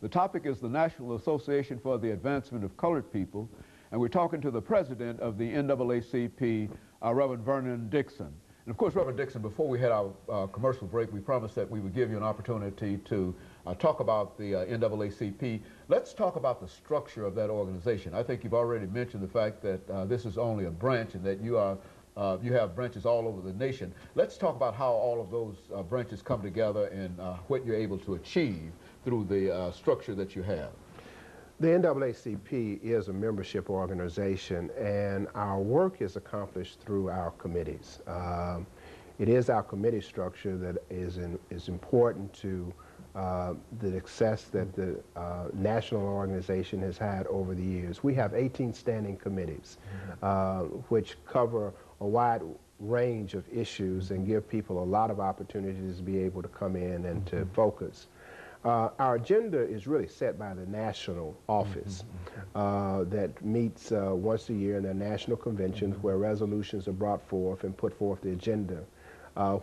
The topic is the National Association for the Advancement of Colored People, and we're talking to the president of the NAACP, Reverend Vernon Dixon. And of course, Reverend Dixon, before we had our commercial break, we promised that we would give you an opportunity to talk about the NAACP. Let's talk about the structure of that organization. I think you've already mentioned the fact that this is only a branch and that you have branches all over the nation. Let's talk about how all of those branches come together and what you're able to achieve through the structure that you have. The NAACP is a membership organization, and our work is accomplished through our committees. It is our committee structure that is important to the success that the national organization has had over the years. We have 18 standing committees, which cover a wide range of issues and give people a lot of opportunities to be able to come in and to focus. Our agenda is really set by the national office that meets once a year in their national conventions where resolutions are brought forth and put forth the agenda.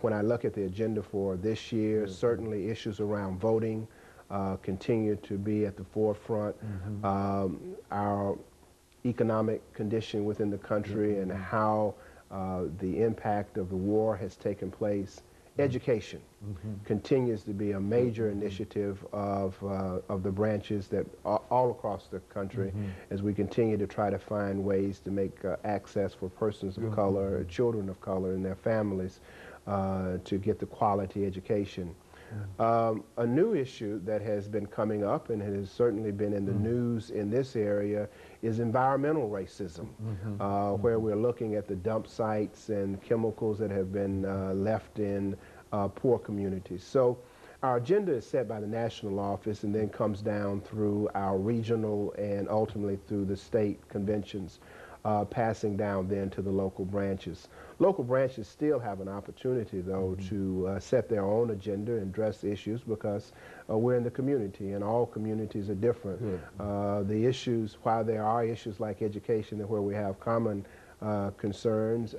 When I look at the agenda for this year, certainly issues around voting continue to be at the forefront. Our economic condition within the country and how the impact of the war has taken place. Education continues to be a major initiative of the branches that all across the country as we continue to try to find ways to make access for persons of color, children of color and their families to get the quality education. A new issue that has been coming up and has certainly been in the news in this area is environmental racism, where we're looking at the dump sites and chemicals that have been left in poor communities. So our agenda is set by the national office and then comes down through our regional and ultimately through the state conventions, passing down then to the local branches. Local branches still have an opportunity, though, to set their own agenda and address issues because we're in the community and all communities are different. The issues, while there are issues like education and where we have common concerns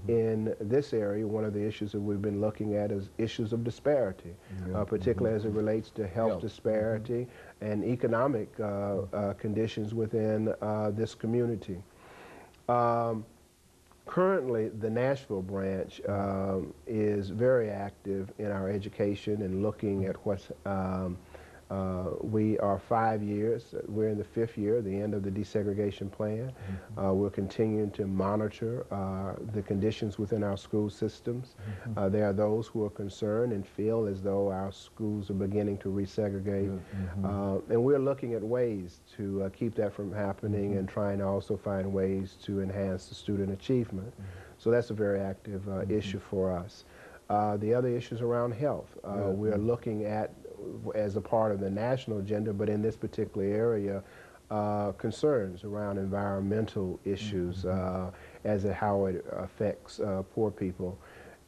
in this area, one of the issues that we've been looking at is issues of disparity, particularly as it relates to health disparity and economic conditions within this community. Currently, the Nashville branch is very active in our education and looking at what's, we are 5 years, we're in the 5th year, the end of the desegregation plan. We're continuing to monitor the conditions within our school systems. There are those who are concerned and feel as though our schools are beginning to resegregate. And we're looking at ways to keep that from happening and trying to also find ways to enhance the student achievement. So that's a very active issue for us. The other issues around health. We're looking at, as a part of the national agenda, but in this particular area, concerns around environmental issues as to how it affects poor people.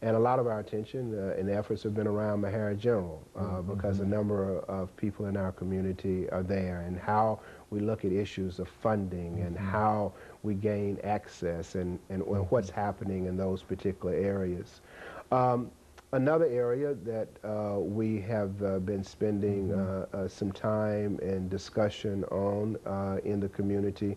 And a lot of our attention and efforts have been around Mahara General because a number of people in our community are there, and how we look at issues of funding and how we gain access and what's happening in those particular areas. Another area that we have been spending some time and discussion on in the community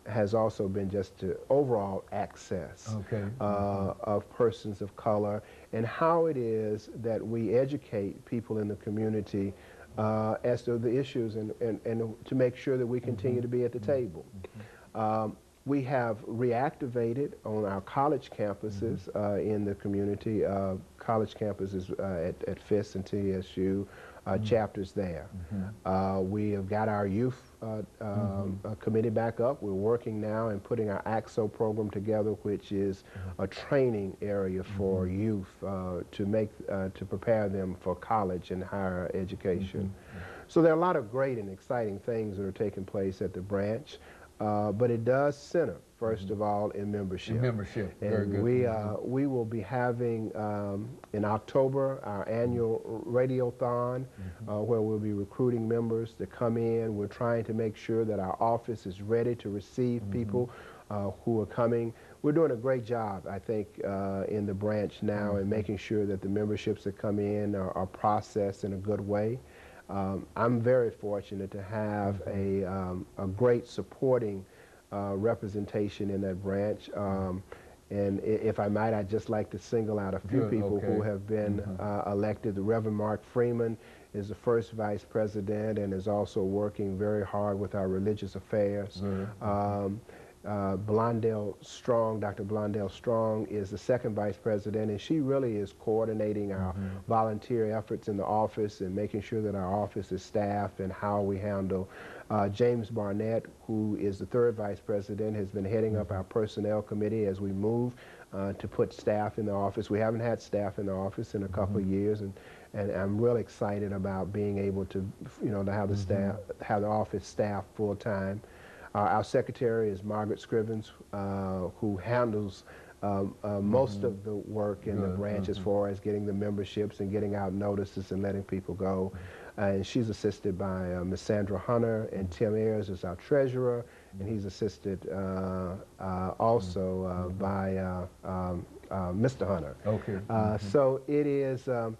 has also been just to overall access of persons of color and how it is that we educate people in the community as to the issues and to make sure that we continue to be at the table. We have reactivated on our college campuses in the community, college campuses at FIS and TSU, chapters there. We have got our youth committee back up. We're working now and putting our AXO program together, which is a training area for youth to prepare them for college and higher education. So there are a lot of great and exciting things that are taking place at the branch. But it does center, first of all, in membership. Very good. We will be having in October our annual radiothon where we'll be recruiting members to come in. We're trying to make sure that our office is ready to receive people who are coming. We're doing a great job, I think, in the branch now in making sure that the memberships that come in are processed in a good way. I'm very fortunate to have a great supporting representation in that branch. And if I might, I'd just like to single out a few people who have been elected. The Reverend Mark Freeman is the first vice president and is also working very hard with our religious affairs. Blondell Strong, Dr. Blondell Strong is the second vice president, and she really is coordinating our volunteer efforts in the office and making sure that our office is staffed and how we handle. James Barnett, who is the third vice president, has been heading up our personnel committee as we move to put staff in the office. We haven't had staff in the office in a couple of years, and I'm really excited about being able to, to have the staff, have the office staffed full time. Our secretary is Margaret Scrivens, who handles most of the work in the branch as far as getting the memberships and getting out notices and letting people go. And she's assisted by Ms. Sandra Hunter, and Tim Ayers is our treasurer, and he's assisted also by Mr. Hunter. So it is, so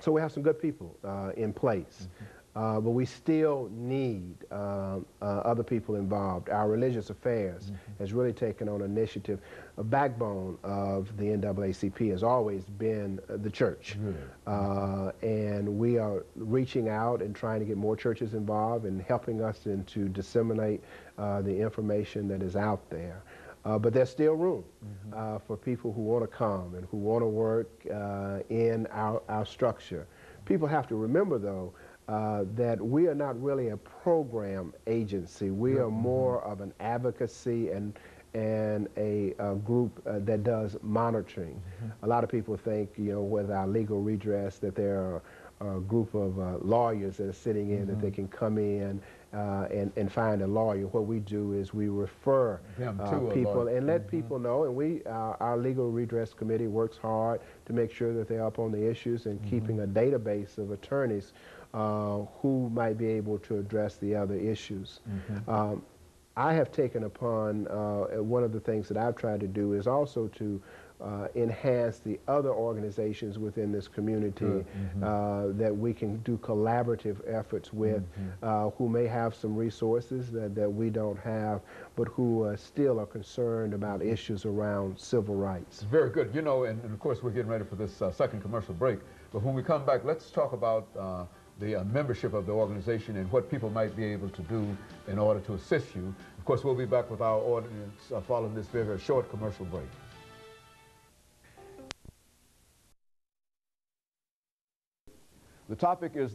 we have some good people in place. But we still need other people involved. Our religious affairs has really taken on initiative. A backbone of the NAACP has always been the church. And we are reaching out and trying to get more churches involved and helping us to disseminate the information that is out there. But there's still room for people who want to come and who want to work in our structure. People have to remember, though, that we are not really a program agency. We are more of an advocacy and a group that does monitoring. A lot of people think, with our legal redress, that there are a group of lawyers that are sitting in that they can come in and find a lawyer. What we do is we refer people and let people know, and our legal redress committee works hard to make sure that they're up on the issues and keeping a database of attorneys who might be able to address the other issues. I have taken upon, one of the things that I've tried to do is also to enhance the other organizations within this community that we can do collaborative efforts with, who may have some resources that we don't have, but who still are concerned about issues around civil rights. Very good. And of course we're getting ready for this second commercial break, but when we come back, let's talk about the membership of the organization and what people might be able to do in order to assist you. Of course, we'll be back with our audience following this very short commercial break. The topic is